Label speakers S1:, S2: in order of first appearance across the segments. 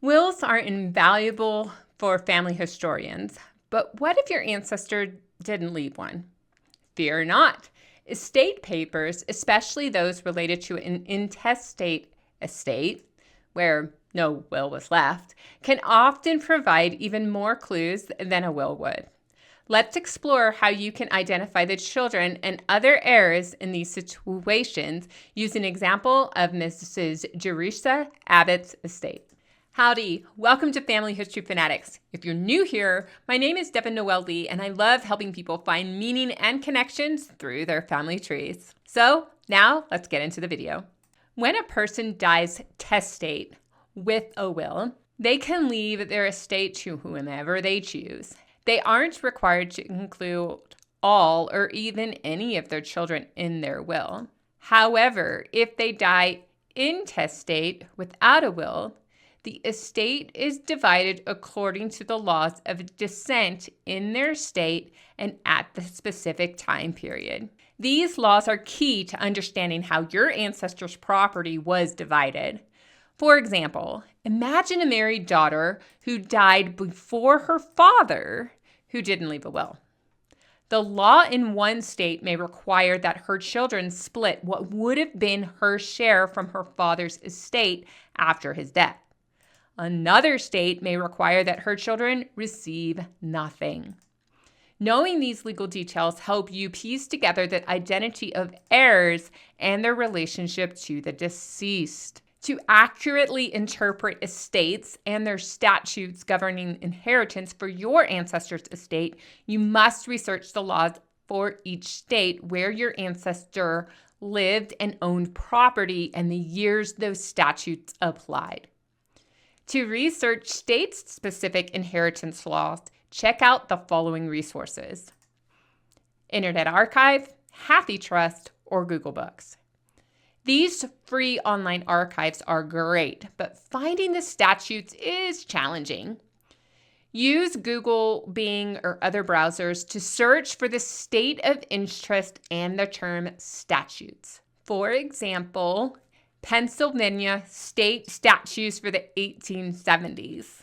S1: Wills are invaluable for family historians, but what if your ancestor didn't leave one? Fear not. Estate papers, especially those related to an intestate estate, where no will was left, can often provide even more clues than a will would. Let's explore how you can identify the children and other heirs in these situations using an example of Mrs. Jerusha Abbot's estate. Howdy, welcome to Family History Fanatics. If you're new here, my name is Devin Noel Lee, and I love helping people find meaning and connections through their family trees. So now let's get into the video. When a person dies testate with a will, they can leave their estate to whomever they choose. They aren't required to include all or even any of their children in their will. However, if they die intestate without a will, the estate is divided according to the laws of descent in their state and at the specific time period. These laws are key to understanding how your ancestor's property was divided. For example, imagine a married daughter who died before her father, who didn't leave a will. The law in one state may require that her children split what would have been her share from her father's estate after his death. Another state may require that her children receive nothing. Knowing these legal details help you piece together the identity of heirs and their relationship to the deceased. To accurately interpret estates and their statutes governing inheritance for your ancestor's estate, you must research the laws for each state where your ancestor lived and owned property and the years those statutes applied. To research state-specific inheritance laws, check out the following resources: Internet Archive, HathiTrust, or Google Books. These free online archives are great, but finding the statutes is challenging. Use Google, Bing, or other browsers to search for the state of interest and the term statutes. For example, Pennsylvania state statutes for the 1870s.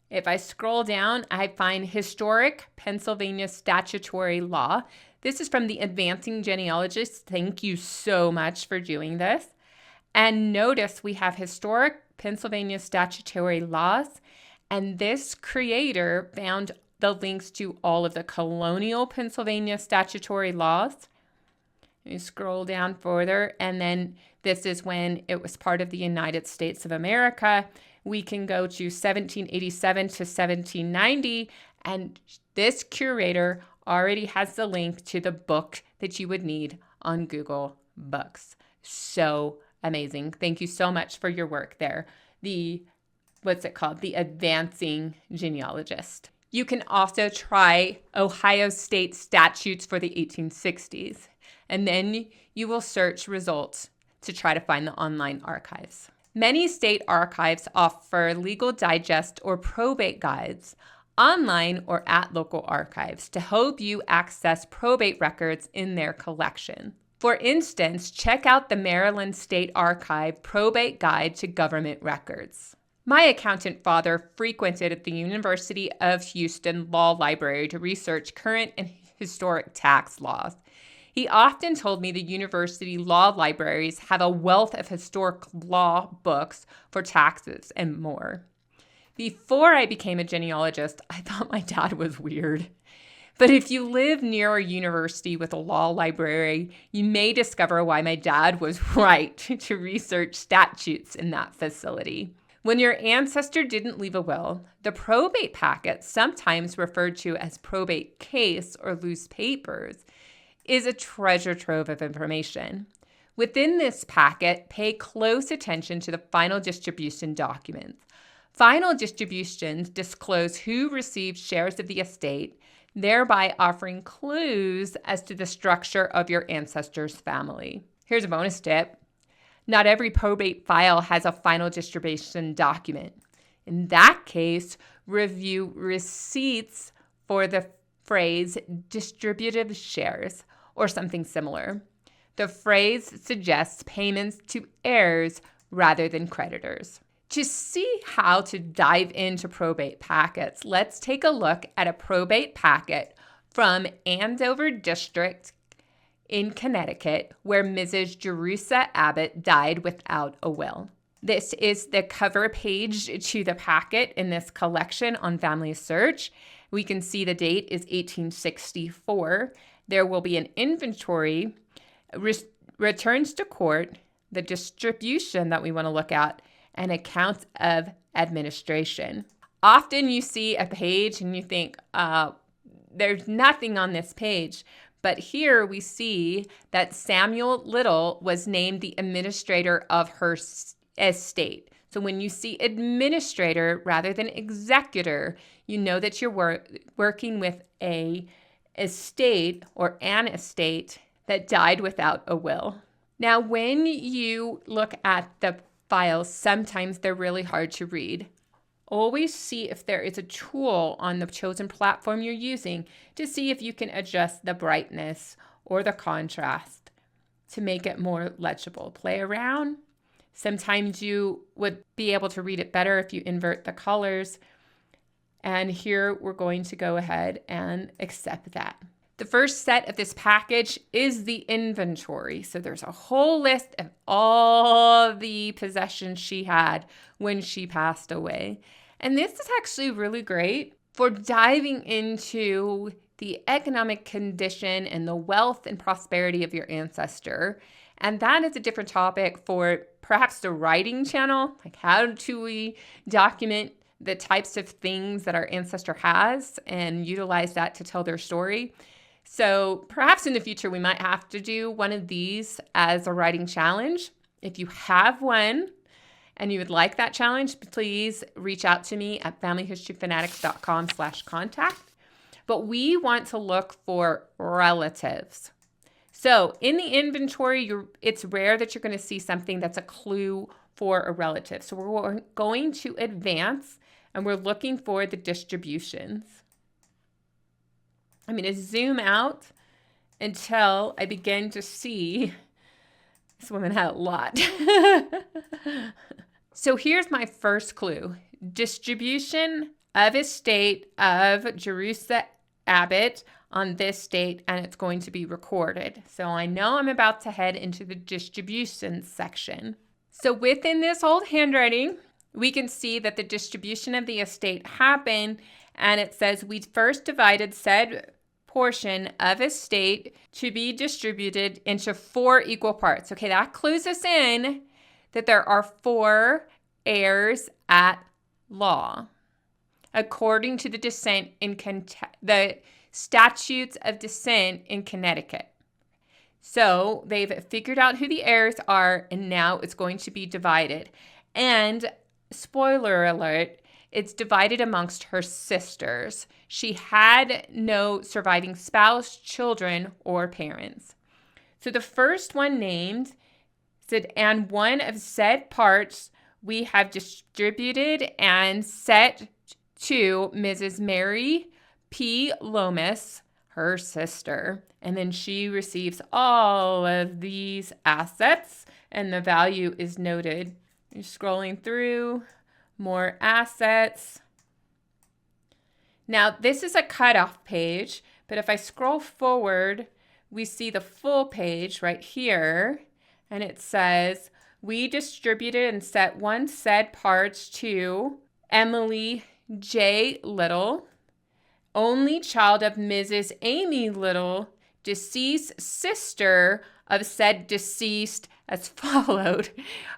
S1: If I scroll down, I find historic Pennsylvania statutory law. This is from the Advancing Genealogist. Thank you so much for doing this. And notice we have historic Pennsylvania statutory laws, and this creator found the links to all of the colonial Pennsylvania statutory laws. You scroll down further, and then this is when it was part of the United States of America. We can go to 1787 to 1790, and this curator already has the link to the book that you would need on Google Books. So amazing. Thank you so much for your work there. The Advancing Genealogist. You can also try Ohio State statutes for the 1860s, and then you will search results to try to find the online archives. Many state archives offer legal digest or probate guides online or at local archives to help you access probate records in their collection. For instance, check out the Maryland State Archive Probate Guide to Government Records. My accountant father frequented the University of Houston Law Library to research current and historic tax laws. He often told me the university law libraries have a wealth of historic law books for taxes and more. Before I became a genealogist, I thought my dad was weird. But if you live near a university with a law library, you may discover why my dad was right to research statutes in that facility. When your ancestor didn't leave a will, the probate packet, sometimes referred to as probate case or loose papers, is a treasure trove of information. Within this packet, pay close attention to the final distribution documents. Final distributions disclose who received shares of the estate, thereby offering clues as to the structure of your ancestor's family. Here's a bonus tip. Not every probate file has a final distribution document. In that case, review receipts for the phrase distributive shares or something similar. The phrase suggests payments to heirs rather than creditors. To see how to dive into probate packets, let's take a look at a probate packet from Andover District in Connecticut, where Mrs. Jerusha Abbot died without a will. This is the cover page to the packet in this collection on FamilySearch. We can see the date is 1864. There will be an inventory, returns to court, the distribution that we want to look at, and accounts of administration. Often you see a page and you think, there's nothing on this page. But here we see that Samuel Little was named the administrator of her estate. So when you see administrator rather than executor, you know that you're working with a estate or an estate that died without a will. Now, when you look at the files, sometimes they're really hard to read. Always see if there is a tool on the chosen platform you're using to see if you can adjust the brightness or the contrast to make it more legible. Play around. Sometimes you would be able to read it better if you invert the colors. And here we're going to go ahead and accept that. The first set of this package is the inventory. So there's a whole list of all the possessions she had when she passed away. And this is actually really great for diving into the economic condition and the wealth and prosperity of your ancestor. And that is a different topic for perhaps the writing channel. Like, how do we document the types of things that our ancestor has and utilize that to tell their story? So perhaps in the future, we might have to do one of these as a writing challenge. If you have one and you would like that challenge, please reach out to me at familyhistoryfanatics.com/contact. But we want to look for relatives. So in the inventory, it's rare that you're going to see something that's a clue for a relative. So we're going to advance and we're looking for the distributions. I'm going to zoom out until I begin to see this woman had a lot. So here's my first clue. Distribution of estate of Jerusha Abbot on this date, and it's going to be recorded. So I know I'm about to head into the distribution section. So within this old handwriting, we can see that the distribution of the estate happened, and it says we first divided said portion of estate to be distributed into 4 equal parts. Okay, that clues us in that there are 4 heirs at law, according to the the statutes of descent in Connecticut. So they've figured out who the heirs are, and now it's going to be divided. And spoiler alert, it's divided amongst her sisters. She had no surviving spouse, children, or parents. So the first one named said, and one of said parts we have distributed and set to Mrs. Mary P. Lomas, her sister. And then she receives all of these assets, and the value is noted. You're scrolling through, more assets. Now, this is a cutoff page, but if I scroll forward, we see the full page right here, and it says, we distributed and set one said parts to Emily J. Little, only child of Mrs. Amy Little, deceased sister of said deceased, as followed.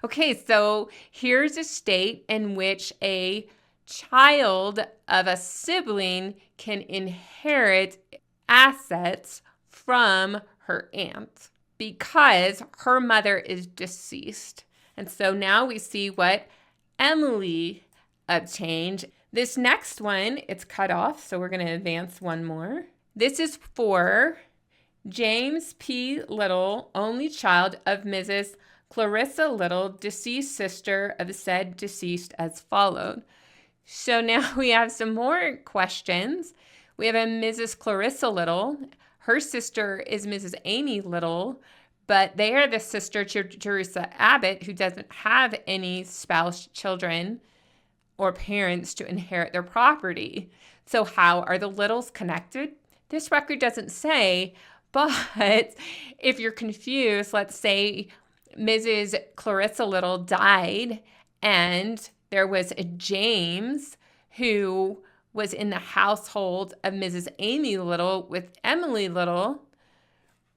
S1: Okay, so here's a state in which a child of a sibling can inherit assets from her aunt because her mother is deceased. And so now we see what Emily obtained. This next one, it's cut off, so we're going to advance one more. This is for James P. Little, only child of Mrs. Clarissa Little, deceased sister of said deceased, as followed. So now we have some more questions. We have a Mrs. Clarissa Little. Her sister is Mrs. Amy Little, but they are the sister to Jerusha Abbot, who doesn't have any spouse, children, or parents to inherit their property. So how are the Littles connected? This record doesn't say, but if you're confused, let's say Mrs. Clarissa Little died and there was a James who was in the household of Mrs. Amy Little with Emily Little.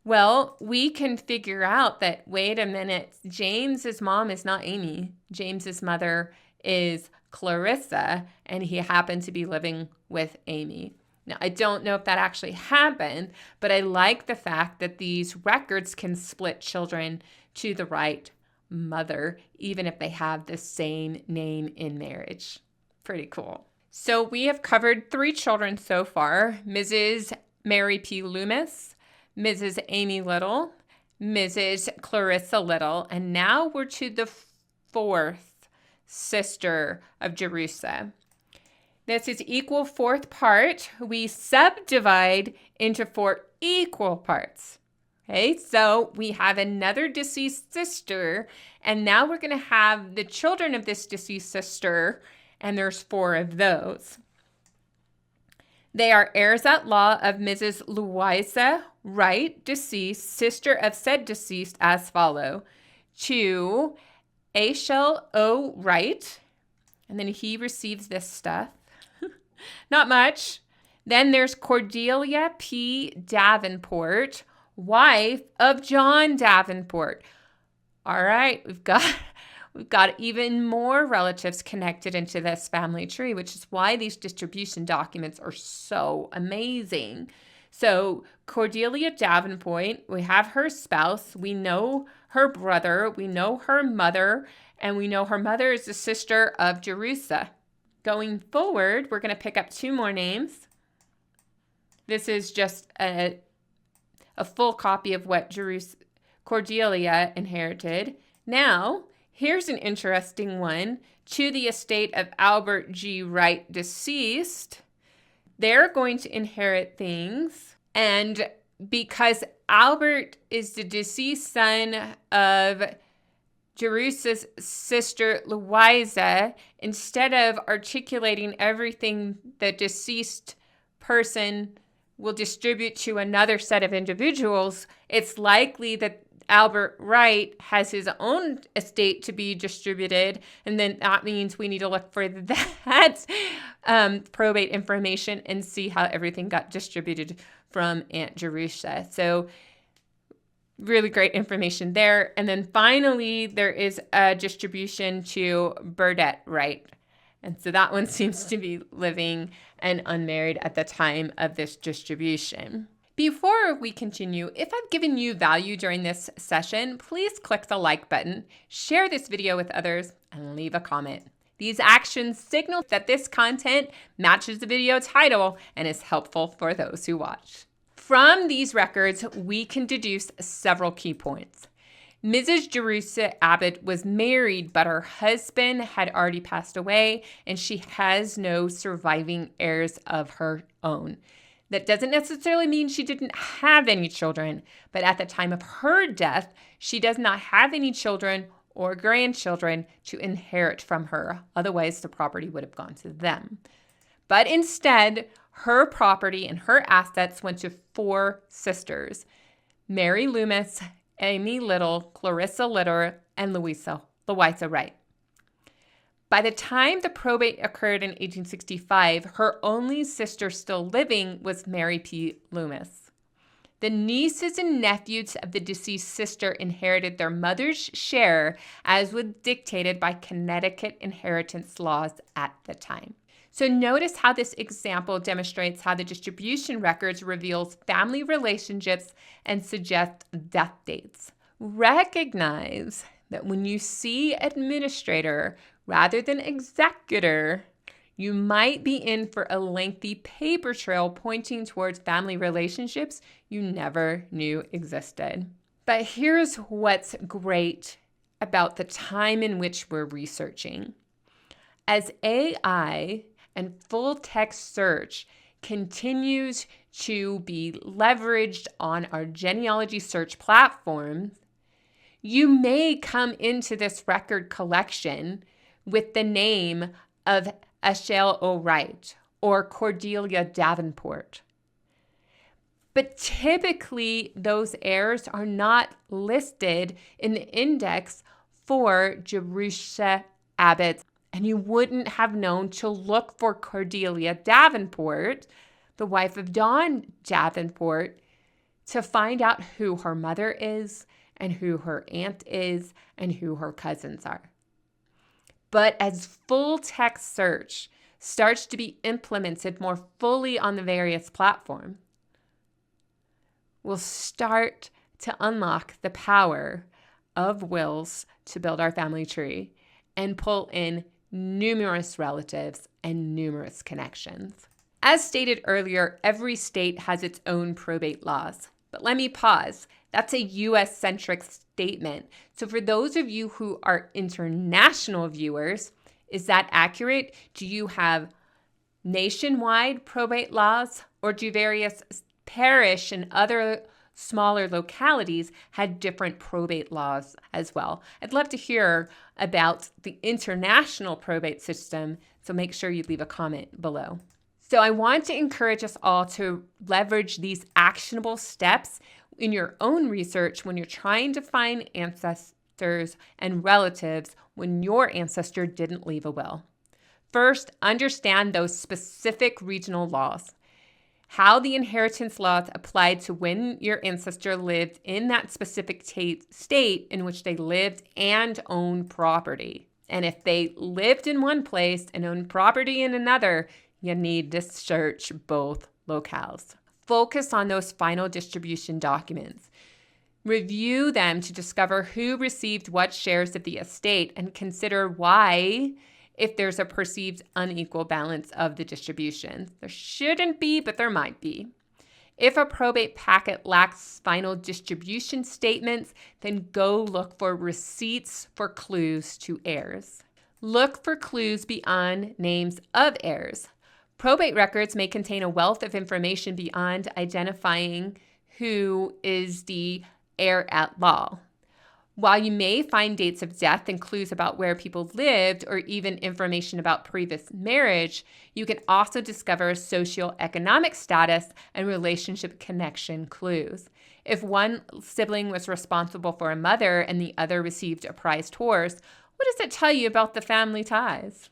S1: Well, we can figure out that, wait a minute, James's mom is not Amy. James's mother is Clarissa, and he happened to be living with Amy. Now, I don't know if that actually happened, but I like the fact that these records can split children to the right mother, even if they have the same name in marriage. Pretty cool. So we have covered 3 children so far: Mrs. Mary P. Loomis, Mrs. Amy Little, Mrs. Clarissa Little, and now we're to the 4th sister of Jerusha. This is equal 4th part. We subdivide into 4 equal parts. Okay, so we have another deceased sister, and now we're going to have the children of this deceased sister, and there's 4 of those. They are heirs at law of Mrs. Louisa Wright, deceased, sister of said deceased, as follow: to Ashel O. Wright, and then he receives this stuff. Not much. Then there's Cordelia P. Davenport, wife of John Davenport. All right, we've got even more relatives connected into this family tree, which is why these distribution documents are so amazing. So Cordelia Davenport, we have her spouse, we know her brother, we know her mother, and we know her mother is the sister of Jerusha. Going forward, we're going to pick up 2 more names. This is just a full copy of what Cordelia inherited. Now, here's an interesting one. To the estate of Albert G. Wright, deceased. They're going to inherit things. And because Albert is the deceased son of Jerusha's sister Louisa, instead of articulating everything the deceased person will distribute to another set of individuals, it's likely that Albert Wright has his own estate to be distributed, and then that means we need to look for that probate information and see how everything got distributed from Aunt Jerusha. So really great information there. And then finally, there is a distribution to Burdett Wright. And so that one seems to be living and unmarried at the time of this distribution. Before we continue, if I've given you value during this session, please click the like button, share this video with others, and leave a comment. These actions signal that this content matches the video title and is helpful for those who watch. From these records, we can deduce several key points. Mrs. Jerusha Abbot was married, but her husband had already passed away, and she has no surviving heirs of her own. That doesn't necessarily mean she didn't have any children, but at the time of her death, she does not have any children or grandchildren to inherit from her. Otherwise, the property would have gone to them. But instead, her property and her assets went to 4 sisters: Mary Loomis, Amy Little, Clarissa Little, and Louisa Wright. By the time the probate occurred in 1865, her only sister still living was Mary P. Loomis. The nieces and nephews of the deceased sister inherited their mother's share, as was dictated by Connecticut inheritance laws at the time. So notice how this example demonstrates how the distribution records reveals family relationships and suggests death dates. Recognize that when you see administrator rather than executor, you might be in for a lengthy paper trail pointing towards family relationships you never knew existed. But here's what's great about the time in which we're researching. As AI and full text search continues to be leveraged on our genealogy search platform, You may come into this record collection with the name of Ashale O'Wright or Cordelia Davenport. But typically, those heirs are not listed in the index for Jerusha, Abbot, and you wouldn't have known to look for Cordelia Davenport, the wife of Don Davenport, to find out who her mother is and who her aunt is and who her cousins are. But as full text search starts to be implemented more fully on the various platforms, we'll start to unlock the power of wills to build our family tree and pull in numerous relatives and numerous connections. As stated earlier, every state has its own probate laws. But let me pause. That's a US-centric statement. So for those of you who are international viewers, is that accurate? Do you have nationwide probate laws, or do various parish and other smaller localities had different probate laws as well? I'd love to hear about the international probate system, so make sure you leave a comment below. So I want to encourage us all to leverage these actionable steps in your own research when you're trying to find ancestors and relatives when your ancestor didn't leave a will. First, understand those specific regional laws, how the inheritance laws applied to when your ancestor lived in that specific state in which they lived and owned property. And if they lived in one place and owned property in another, you need to search both locales. Focus on those final distribution documents. Review them to discover who received what shares of the estate and consider why, if there's a perceived unequal balance of the distribution. There shouldn't be, but there might be. If a probate packet lacks final distribution statements, then go look for receipts for clues to heirs. Look for clues beyond names of heirs. Probate records may contain a wealth of information beyond identifying who is the heir at law. While you may find dates of death and clues about where people lived or even information about previous marriage, you can also discover socioeconomic status and relationship connection clues. If one sibling was responsible for a mother and the other received a prized horse, what does it tell you about the family ties?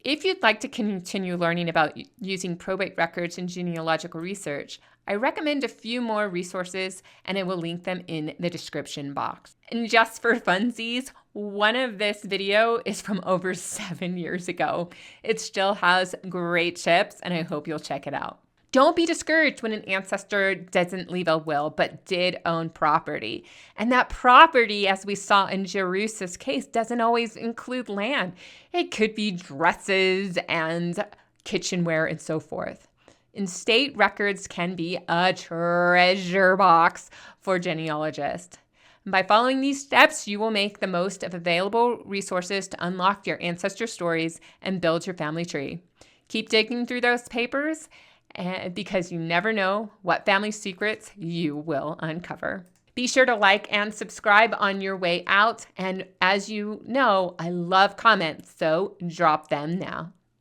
S1: If you'd like to continue learning about using probate records in genealogical research, I recommend a few more resources, and I will link them in the description box. And just for funsies, one of this video is from over 7 years ago. It still has great tips, and I hope you'll check it out. Don't be discouraged when an ancestor doesn't leave a will but did own property. And that property, as we saw in Jerusha's case, doesn't always include land. It could be dresses and kitchenware and so forth. And state records can be a treasure box for genealogists. And by following these steps, you will make the most of available resources to unlock your ancestor stories and build your family tree. Keep digging through those papers, because you never know what family secrets you will uncover. Be sure to like and subscribe on your way out. And as you know, I love comments, so drop them now.